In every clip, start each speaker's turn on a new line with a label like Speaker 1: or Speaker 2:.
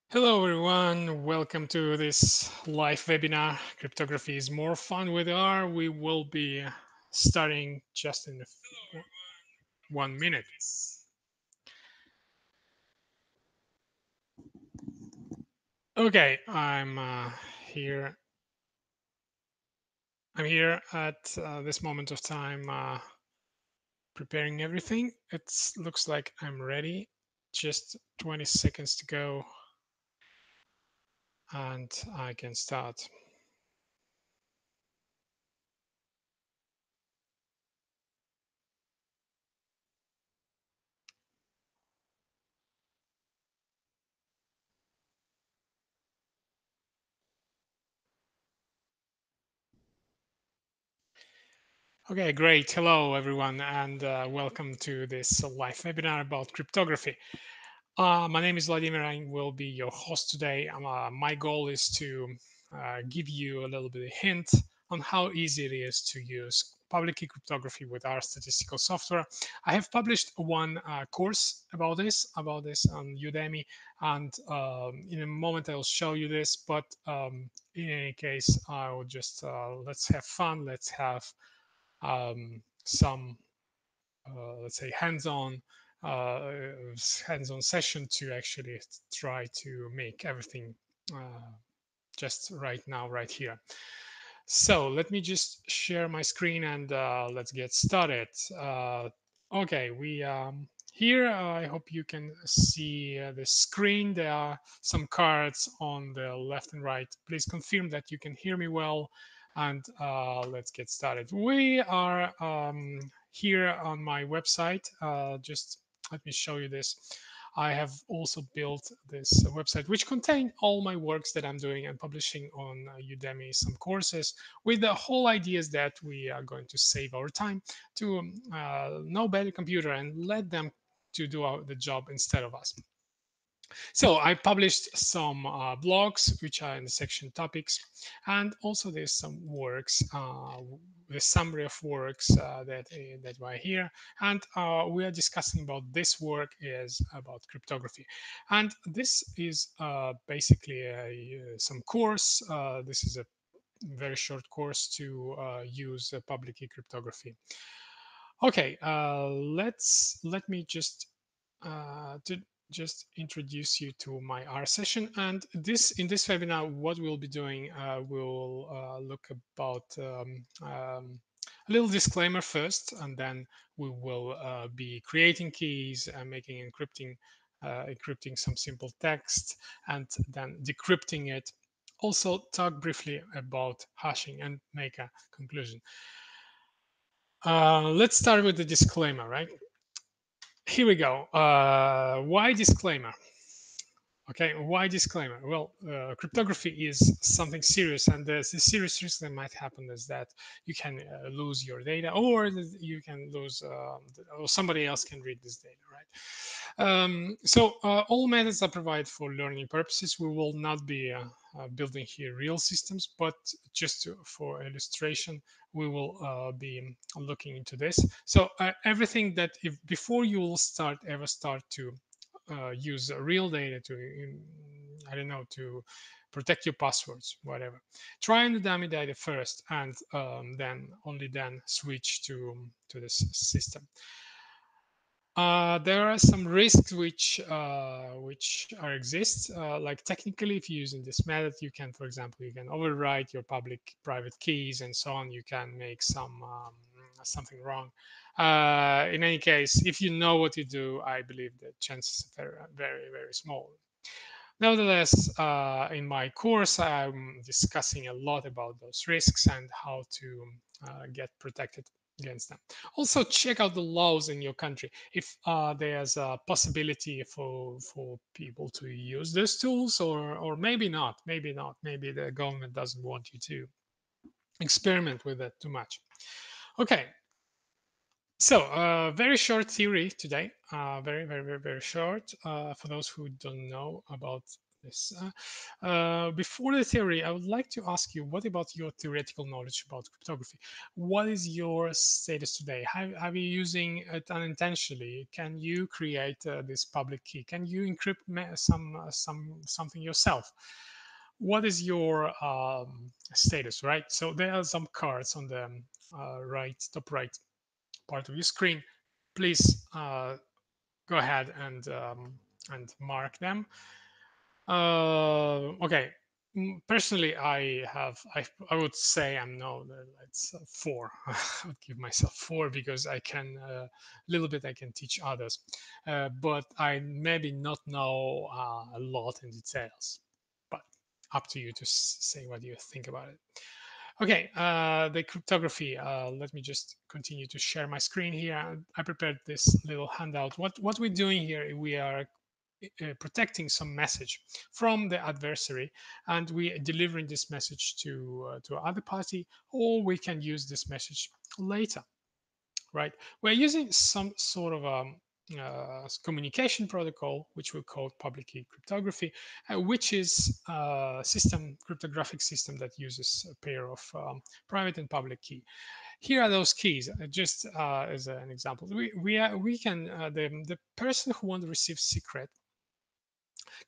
Speaker 1: Hello everyone, welcome to this live webinar. Cryptography is more fun with R. We will be starting just in 1 minute. Okay, here. I'm here at this moment of time preparing everything. It looks like I'm ready. Just 20 seconds to go and I can start. Okay, great. Hello, everyone, and welcome to this live webinar about cryptography. My name is Vladimir. I will be your host today. My goal is to give you a little bit of hint on how easy it is to use public key cryptography with R Statistical Software. I have published one course about this on Udemy, and in a moment I'll show you this. But in any case, I will just let's have fun. Let's have some let's say uh, hands-on session to actually try to make everything just right now, right here. So let me just share my screen and let's get started. Okay, we here. I hope you can see the screen. There are some cards on the left and right. Please confirm that you can hear me well, and let's get started. We are here on my website. Just let me show you this. I have also built this website, which contains all my works that I'm doing and publishing on Udemy, some courses, with the whole idea is that we are going to save our time to know better computer and let them to do the job instead of us. So I published some blogs, which are in the section topics, and also there's some works, the summary of works that were here, and we are discussing about this work is about cryptography, and this is basically some course. This is a very short course to use public key cryptography. Okay, let me to just introduce you to my R session. And this in this webinar, what we'll be doing, we'll look about a little disclaimer first, and then we will be creating keys and making encrypting some simple text, and then decrypting it. Also, talk briefly about hashing and make a conclusion. Let's start with the disclaimer, right? Here we go. Why disclaimer? Okay, why disclaimer? Well, cryptography is something serious, and the serious risk that might happen is that you can lose your data, or you can lose, or somebody else can read this data, right? So all methods are provided for learning purposes. We will not be building here real systems, but just for illustration, we will be looking into this. So everything that if before you will ever start to use real data to, I don't know, to protect your passwords, whatever. Try on the dummy data first, and then only then switch to this system. There are some risks which are exist. Like technically, if you're using this method, you can, for example, you can overwrite your private keys and so on. You can make something wrong. In any case, if you know what you do, I believe the chances are very small. Nevertheless, in my course, I'm discussing a lot about those risks and how to get protected against them. Also, check out the laws in your country. If there's a possibility for people to use these tools, or maybe not, maybe not. Maybe the government doesn't want you to experiment with it too much. Okay, so, very short theory today. Very short. For those who don't know about this. Before the theory, I would like to ask you, what about your theoretical knowledge about cryptography? What is your status today? Have you using it unintentionally? Can you create this public key? Can you encrypt something yourself? What is your status, right? So there are some cards on the top right part of your screen. Please go ahead and mark them. Okay. Personally, I would say I'm no, it's four. I would give myself four because I can a little bit I can teach others, but I maybe not know a lot in details. But up to you to say what you think about it. Okay, the cryptography. Let me just continue to share my screen here. I prepared this little handout. What we're doing here, we are protecting some message from the adversary, and we are delivering this message to other party, or we can use this message later, right? We're using some sort of communication protocol, which we call public key cryptography, which is a system, cryptographic system that uses a pair of private and public key. Here are those keys, just as an example. We can, the person who wants to receive secret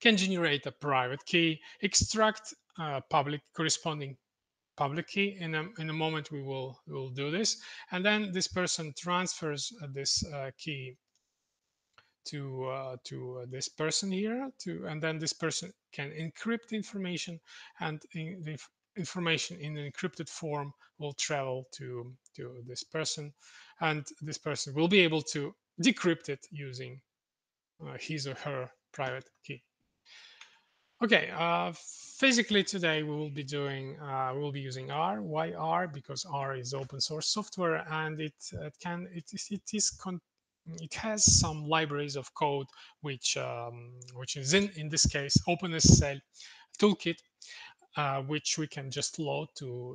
Speaker 1: can generate a private key, extract public corresponding public key. In a moment we will do this, and then this person transfers this key to this person here, and then this person can encrypt the information, and the information in an encrypted form will travel to this person, and this person will be able to decrypt it using his or her private key. Okay, physically today we will be using R. Why R? Because R is open source software, and it has some libraries of code which is in this case OpenSSL toolkit, which we can just load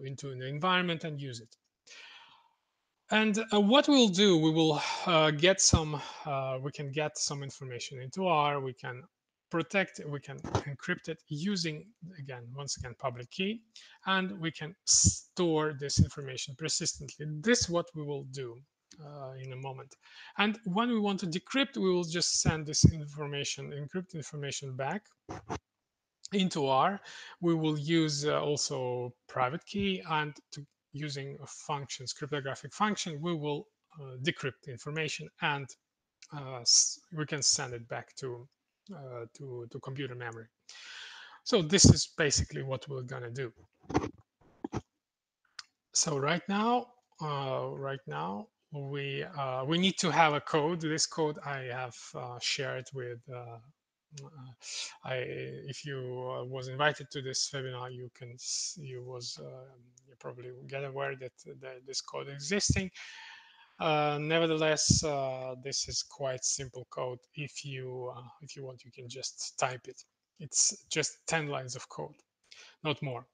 Speaker 1: into an environment and use it. And what we'll do, we will we can get some information into R. We can protect it, we can encrypt it using, once again, public key, and we can store this information persistently. This is what we will do in a moment. And when we want to decrypt, we will just send this information, encrypted information, back into R. We will use also private key, and using functions, cryptographic function, we will decrypt the information, and we can send it back to computer memory. So this is basically what we're gonna do. So right now we need to have a code. This code I have shared with. If you was invited to this webinar, you probably get aware that this code is existing. Nevertheless, this is quite simple code. If you want, you can just type it. It's just 10 lines of code, not more.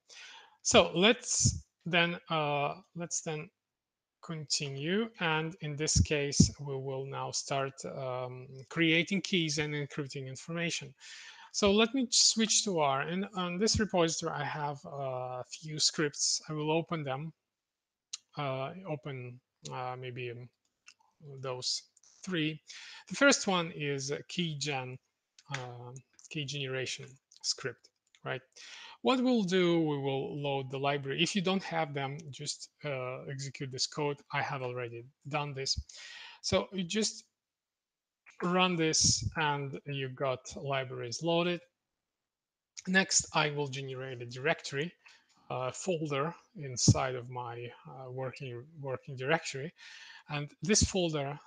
Speaker 1: So let's then continue, and in this case we will now start creating keys and encrypting information. So let me switch to R, and on this repository I have a few scripts. I will open them, maybe those three. The first one is a key generation script, right? What we'll do, we will load the library. If you don't have them, just execute this code. I have already done this. So you just run this, and you got libraries loaded. Next, I will generate a directory, folder inside of my working directory, and in this folder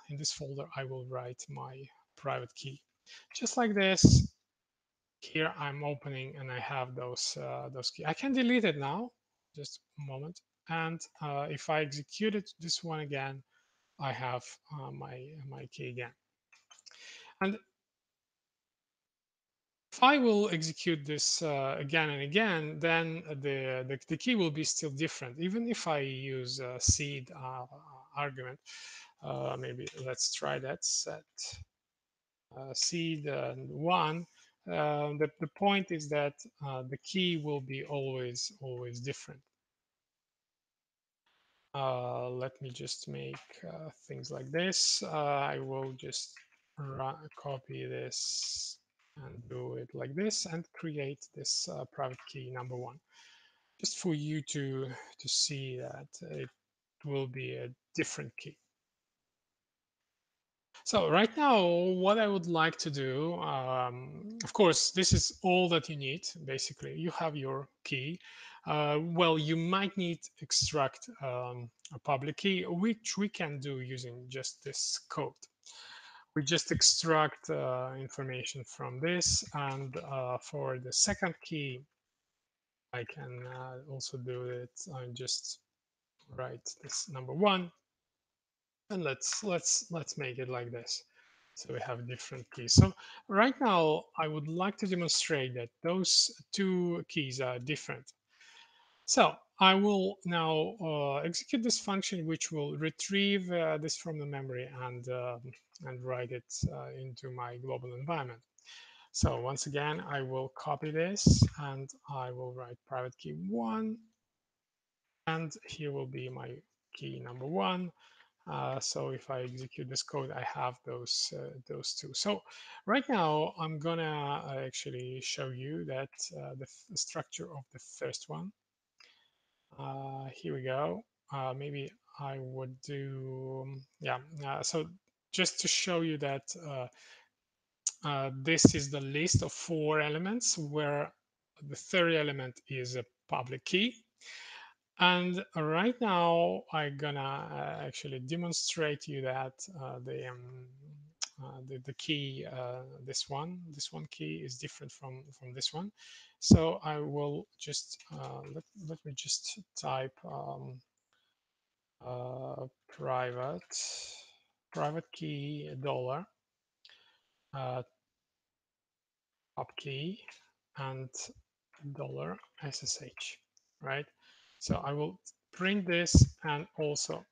Speaker 1: I will write my private key, just like this. Here I'm opening, and I have those keys. I can delete it now, just a moment. And if I executed this one again, I have my key again. And if I will execute this again and again, then the key will be still different, even if I use a seed argument. Maybe let's try that. Set seed 1. The point is that the key will be always different. Let me just make things like this. I will just copy this and do it like this and create this private key number one, just for you to see that it will be a different key. So right now, what I would like to do, of course, this is all that you need. Basically, you have your key. Well, you might need extract a public key, which we can do using just this code. We just extract information from this, and for the second key, I can also do it. I just write this number one, and let's make it like this. So we have different keys. So right now I would like to demonstrate that those two keys are different. So I will now execute this function, which will retrieve this from the memory and write it into my global environment. So once again, I will copy this and I will write private key one, and here will be my key number one. So if I execute this code, I have those two. So right now, I'm gonna actually show you that the structure of the first one. Here we go. Maybe I would do, yeah. So just to show you that this is the list of 4 elements where the third element is a public key. And right now, I'm gonna actually demonstrate you that the key, this one key is different from this one. So I will just let me just type private key dollar top key and dollar SSH, right? So I will print this and also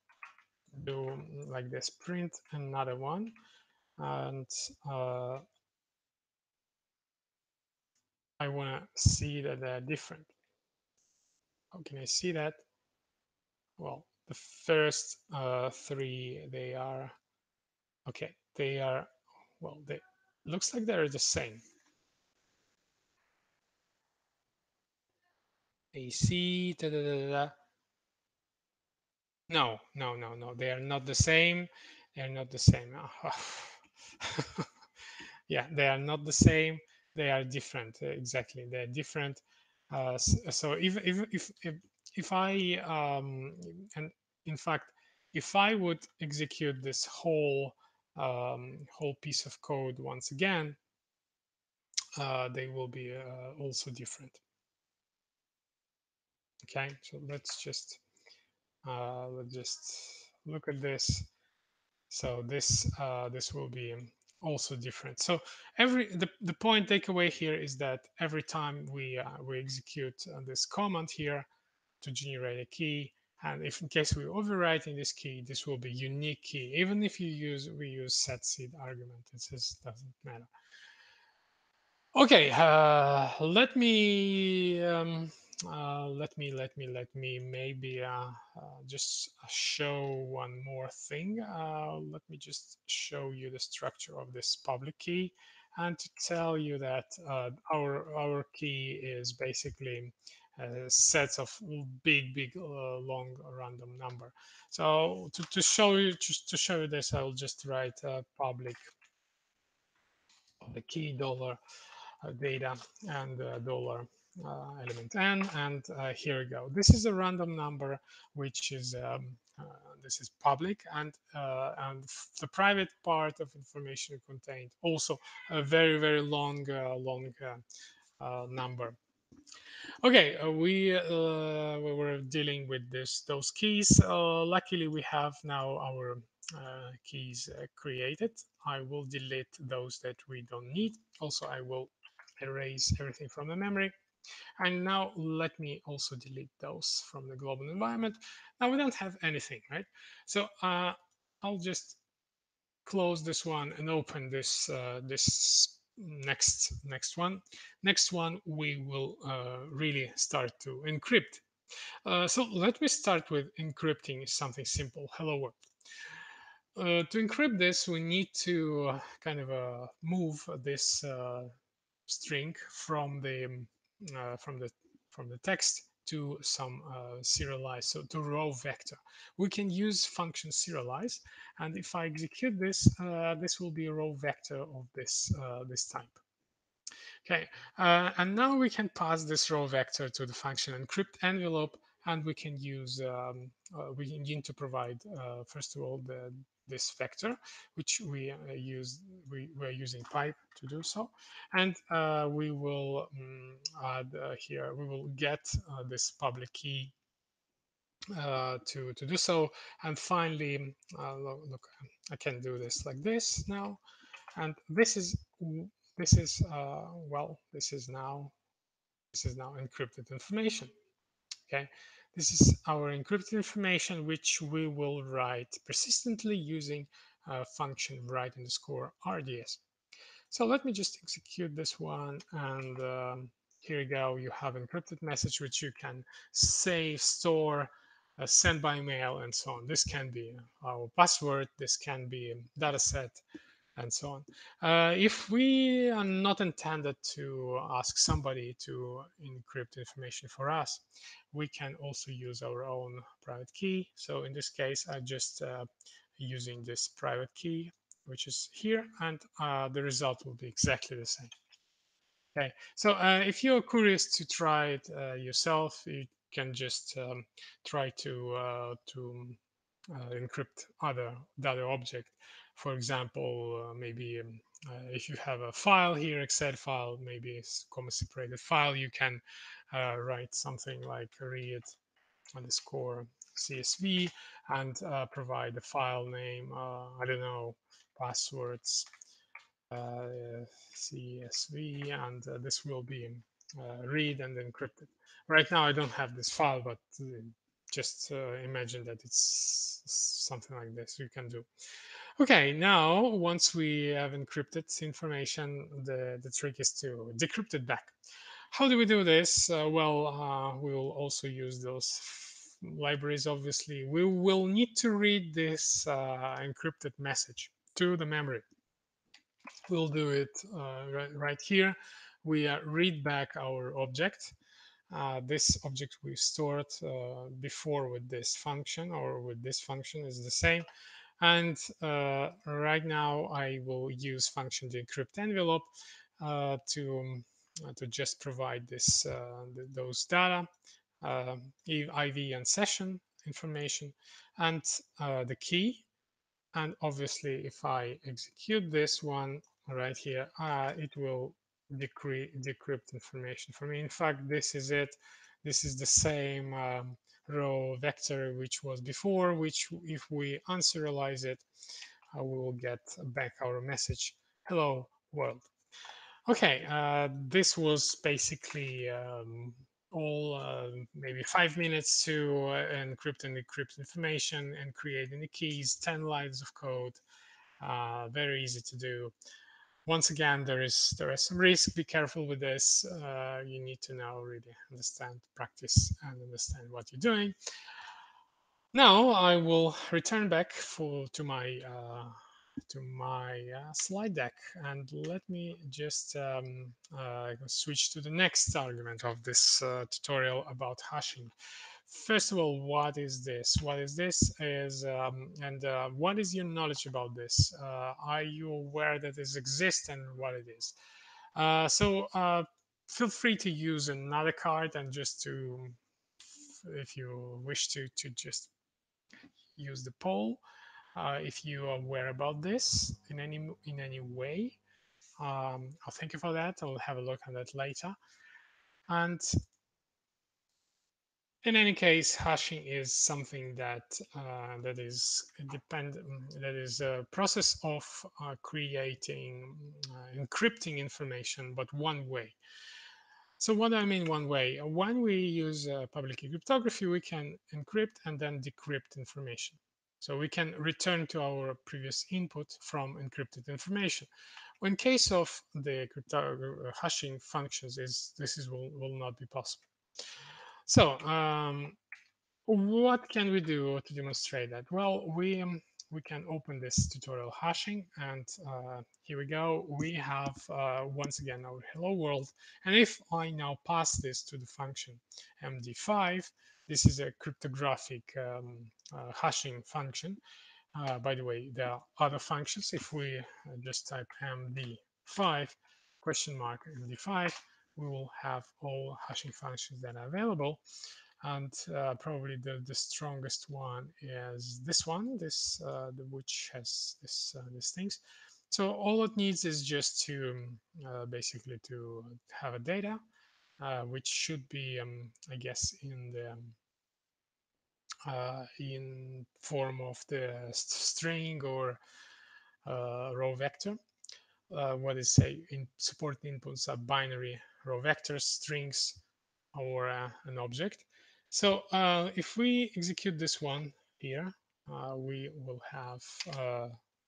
Speaker 1: do like this, print another one, and I want to see that they're different. How can I see that? Well, the first 3, they are okay. They are, well, they looks like they're the same. AC, da, da, da, da, da. No, no, no, no. They are not the same. They are not the same. Yeah, they are not the same. They are different. Exactly, they're different. So if I and in fact, if I would execute this whole piece of code once again, they will be also different. Okay, so let's just look at this. So this will be also different. So the point takeaway here is that every time we execute this command here to generate a key, and if in case we overwriting this key, this will be unique key. Even if we use set seed argument, it just doesn't matter. Okay, let me maybe just show one more thing. Let me just show you the structure of this public key, and to tell you that our key is basically sets of big long random number. So to show you this, I'll just write public key dollar data and dollar element n, and here we go. This is a random number which is this is public, and the private part of information contained also a very long number. Okay, we were dealing with those keys. Luckily, we have now our keys created. I will delete those that we don't need. Also, I will erase everything from the memory. And now let me also delete those from the global environment. Now we don't have anything, right? So I'll just close this one and open this next one. Next one, we will really start to encrypt. So let me start with encrypting something simple. Hello world. To encrypt this, we need to kind of move this string uh, from the from the text to some serialized, so to row vector. We can use function serialize, and if I execute this, this will be a row vector of this type. Okay, and now we can pass this row vector to the function encrypt envelope, and we can use we need to provide first of all this vector, which we're using pipe to do so, and we will add here we will get this public key to do so, and finally look, I can do this like this now, and well, this is now encrypted information. Okay, this is our encrypted information, which we will write persistently using a function write underscore RDS. So let me just execute this one, and here you go. You have encrypted message which you can save, store, send by mail, and so on. This can be our password. This can be a data set, and so on. If we are not intended to ask somebody to encrypt information for us, we can also use our own private key. So in this case, I just using this private key, which is here, and the result will be exactly the same. Okay, so if you're curious to try it yourself, you can just try to encrypt the other object. For example, maybe if you have a file here, Excel file, maybe it's comma separated file, you can write something like read underscore CSV and provide the file name, I don't know, passwords, CSV, and this will be read and encrypted. Right now, I don't have this file, but just imagine that it's something like this you can do. Okay, now once we have encrypted information, the trick is to decrypt it back. How do we do this? We will also use those libraries, obviously. We will need to read this encrypted message to the memory. We'll do it right here. We read back our object. This object we stored before with this function or with this function is the same. And right now I will use function decrypt envelope to just provide those data, IV and session information, and the key. And obviously, if I execute this one right here, it will decrypt information for me. In fact, this is it. This is the same row vector which was before, which if we unserialize it, we will get back our message, hello world. Okay, this was basically all maybe 5 minutes to encrypt and decrypt information and create any keys, 10 lines of code, very easy to do. Once again, there is some risk. Be careful with this. You need to now really understand, practice, and understand what you're doing. Now I will return back to my slide deck, and let me just switch to the next argument of this tutorial about hashing. First of all, what is this? What is this? And what is your knowledge about this? Are you aware that this exists and what it is? Feel free to use another card and just to, if you wish to just use the poll. If you are aware about this in any way, I'll thank you for that. I'll have a look at that later. And in any case, hashing is something that is that is a process of creating encrypting information, but one way. So what do I mean one way? When we use public key cryptography, we can encrypt and then decrypt information. So we can return to our previous input from encrypted information. In case of the hashing functions, will not be possible. So what can we do to demonstrate that? Well, we can open this tutorial hashing, and here we go. We have once again our hello world, and if I now pass this to the function md5, this is a cryptographic hashing function. By the way, there are other functions. If we just type md5 question mark md5, we will have all hashing functions that are available. And probably the strongest one is this one, which has these things. So all it needs is just to basically to have a data, which should be, I guess, in form of the string or row vector. What is say in support inputs are binary row vectors, strings, or an object. So if we execute this one here, we will have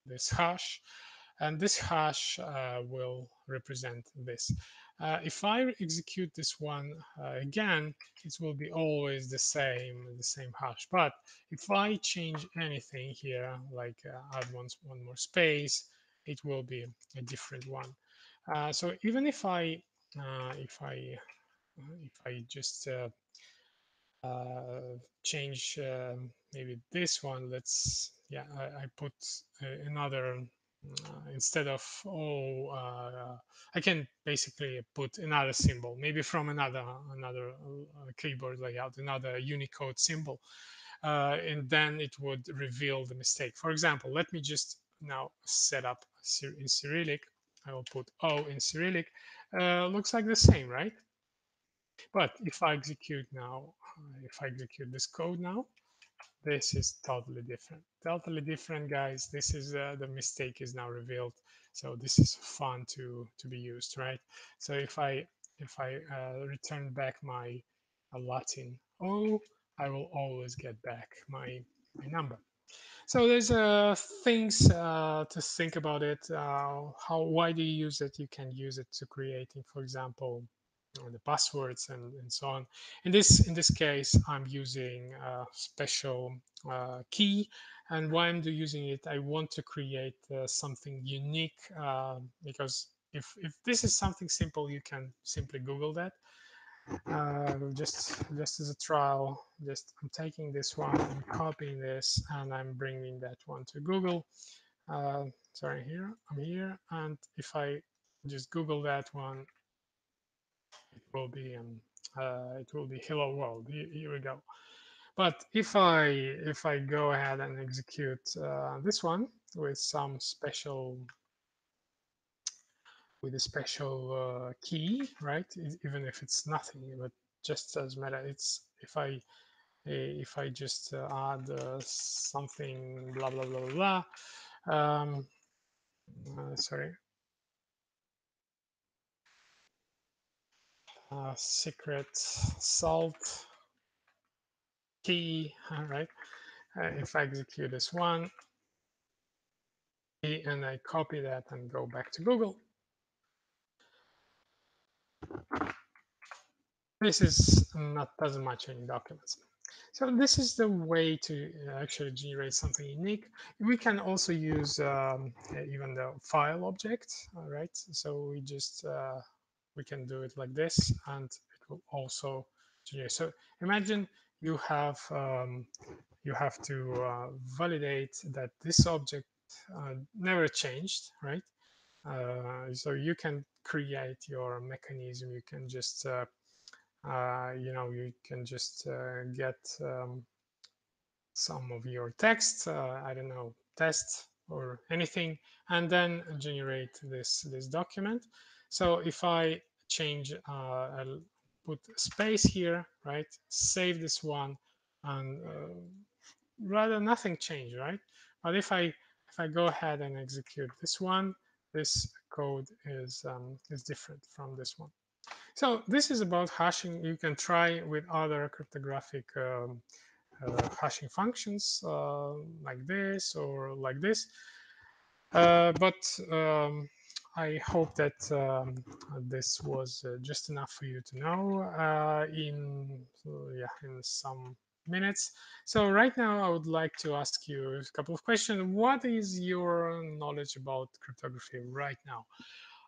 Speaker 1: this hash, and this hash will represent this. If I execute this one again, it will be always the same hash. But if I change anything here, like add one more space, it will be a different one. So even if I just change maybe this one, I put another instead of I can basically put another symbol, maybe from another keyboard layout, another Unicode symbol, and then it would reveal the mistake. For example, let me just now set up in Cyrillic. I will put O in Cyrillic. Looks like the same, right? But if I execute now, if I execute this code now, this is totally different. Totally different, guys. This is the mistake is now revealed. So this is fun to be used, right? So if I return back my Latin O, I will always get back my number. So there's things to think about it. Why do you use it? You can use it to creating, for example, the passwords and so on. In this case, I'm using a special key, and why I'm using it, I want to create something unique, because if this is something simple, you can simply Google that. Just as a trial, I'm taking this one, I'm copying this, and I'm bringing that one to Google. Sorry, I'm here, and if I just Google that one, it will be hello world. Here we go. But if I go ahead and execute this one with some special with a special key, right? Even if it's nothing, but just as matter, it's if I just add something blah blah blah blah. Sorry, secret salt key. All right. If I execute this one and I copy that and go back to Google, this is not doesn't match any documents. So this is the way to actually generate something unique. We can also use even the file object, all right? So we can do it like this, and it will also generate. So imagine you have to validate that this object never changed, right? So you can create your mechanism. You can just you can just get some of your text, I don't know, test or anything, and then generate this document. So if I change, I'll put space here, right? Save this one, and rather nothing changed, right? But if I go ahead and execute this one, this code is different from this one. So this is about hashing. You can try with other cryptographic hashing functions like this or like this. But I hope that this was just enough for you to know in some minutes. So right now I would like to ask you a couple of questions. What is your knowledge about cryptography right now?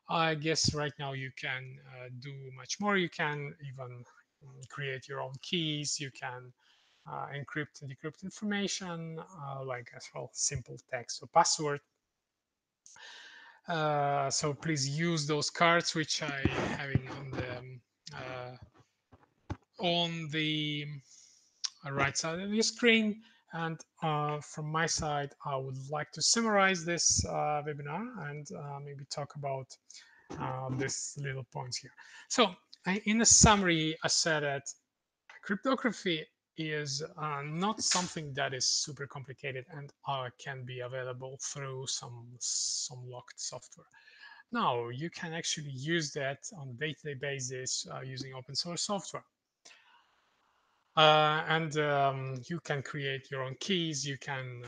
Speaker 1: I guess right now you can do much more. You can even create your own keys. You can encrypt and decrypt information, like as well simple text or password. So please use those cards which I having on the right side of your screen. And from my side, I would like to summarize this webinar and maybe talk about these little points here. So in a summary, I said that cryptography is not something that is super complicated and can be available through some locked software. No, you can actually use that on a day-to-day basis using open source software. And you can create your own keys. You can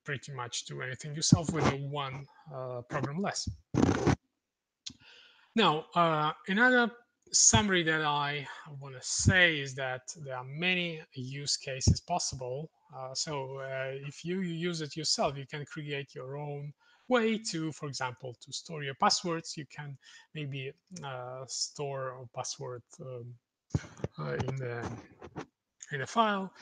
Speaker 1: pretty much do anything yourself with one program less. Now, another summary that I want to say is that there are many use cases possible. If you use it yourself, you can create your own way to, for example, to store your passwords. You can maybe store a password in a file.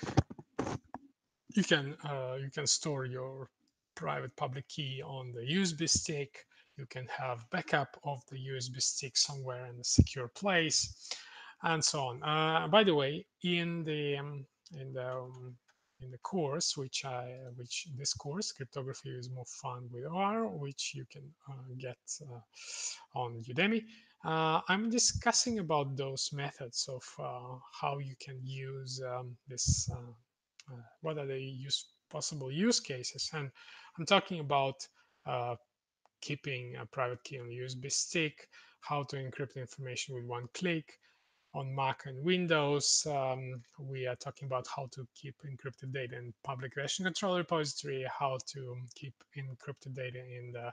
Speaker 1: You can store your private public key on the USB stick. You can have backup of the USB stick somewhere in a secure place, and so on. By the way, in the in the course, which this course, cryptography is more fun with R, which you can get on Udemy. I'm discussing about those methods of how you can use this what are the possible use cases. And I'm talking about uh, keeping a private key on a USB stick, how to encrypt information with one click on Mac and Windows. We are talking about how to keep encrypted data in public version control repository, how to keep encrypted data in the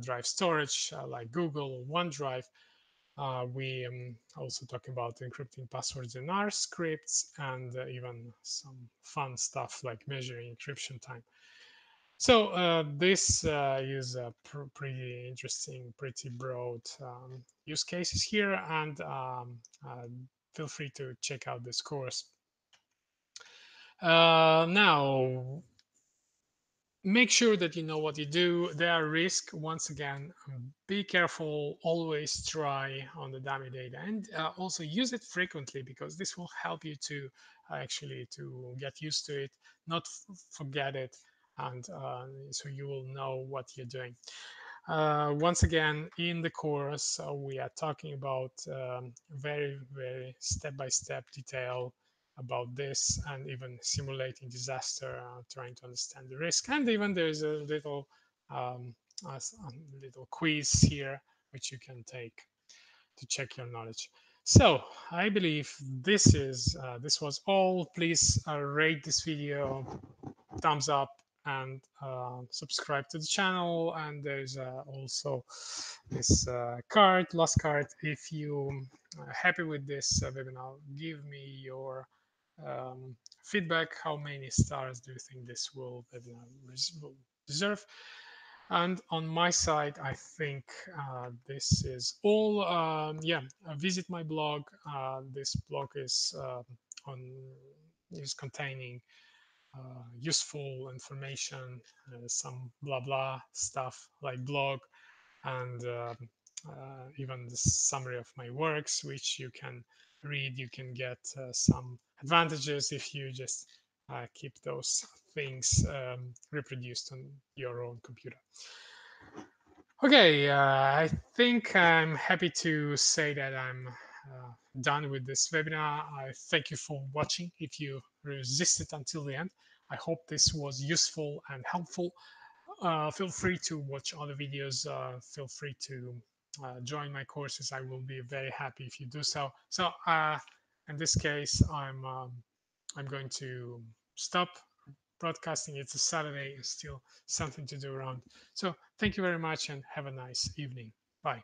Speaker 1: drive storage like Google or OneDrive. We also talk about encrypting passwords in R scripts and even some fun stuff like measuring encryption time. So this is a pretty interesting, pretty broad use cases here, and feel free to check out this course. Now, make sure that you know what you do. There are risks. Once again, be careful. Always try on the dummy data, and also use it frequently, because this will help you to actually to get used to it, not forget it, and so you will know what you're doing. Once again, in the course, we are talking about very step-by-step detail about this, and even simulating disaster, trying to understand the risk. And even there's a um, a little quiz here, which you can take to check your knowledge. So I believe this was all. Please rate this video, thumbs up, and subscribe to the channel. And there's also this last card. If you are happy with this webinar, give me your feedback. How many stars do you think this webinar will deserve? And on my side, I think this is all. Yeah, visit my blog. This blog on is containing useful information, some blah blah stuff like blog, and even the summary of my works, which you can read. You can get some advantages if you just keep those things reproduced on your own computer. Okay, I think I'm happy to say that I'm done with this webinar. I thank you for watching. If you resisted until the end, I hope this was useful and helpful. Feel free to watch other videos. Feel free to join my courses. I will be very happy if you do so. So in this case, I'm going to stop broadcasting. It's a Saturday, it's still something to do around. So thank you very much and have a nice evening. Bye.